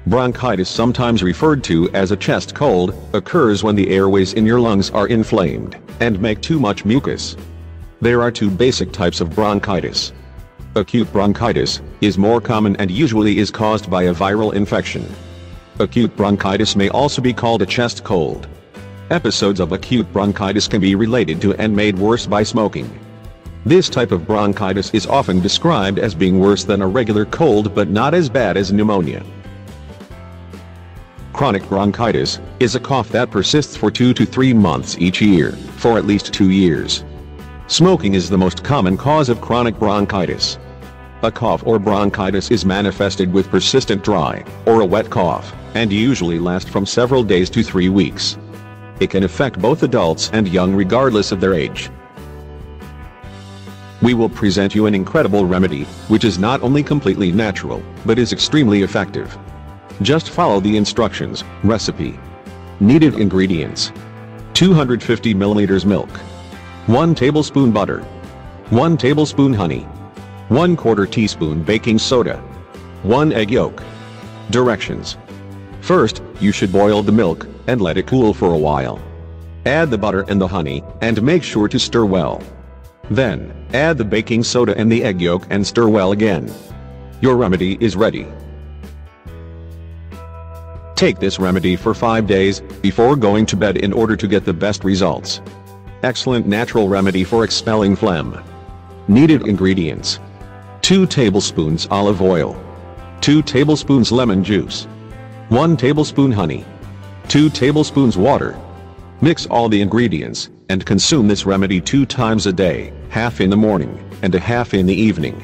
Bronchitis, sometimes referred to as a chest cold, occurs when the airways in your lungs are inflamed and make too much mucus. There are two basic types of bronchitis. Acute bronchitis is more common and usually is caused by a viral infection. Acute bronchitis may also be called a chest cold. Episodes of acute bronchitis can be related to and made worse by smoking. This type of bronchitis is often described as being worse than a regular cold but not as bad as pneumonia. Chronic bronchitis is a cough that persists for 2 to 3 months each year, for at least 2 years. Smoking is the most common cause of chronic bronchitis. A cough or bronchitis is manifested with persistent dry or a wet cough, and usually lasts from several days to 3 weeks. It can affect both adults and young regardless of their age. We will present you an incredible remedy, which is not only completely natural, but is extremely effective. Just follow the instructions. Recipe. Needed ingredients: 250 milliliters milk, 1 tablespoon butter, 1 tablespoon honey, 1/4 teaspoon baking soda, 1 egg yolk. Directions. First, you should boil the milk and let it cool for a while. Add the butter and the honey, and make sure to stir well. Then, add the baking soda and the egg yolk and stir well again. Your remedy is ready. Take this remedy for 5 days before going to bed in order to get the best results. Excellent natural remedy for expelling phlegm. Needed ingredients: 2 tablespoons olive oil, 2 tablespoons lemon juice, 1 tablespoon honey, 2 tablespoons water. Mix all the ingredients and consume this remedy 2 times a day, half in the morning and a half in the evening.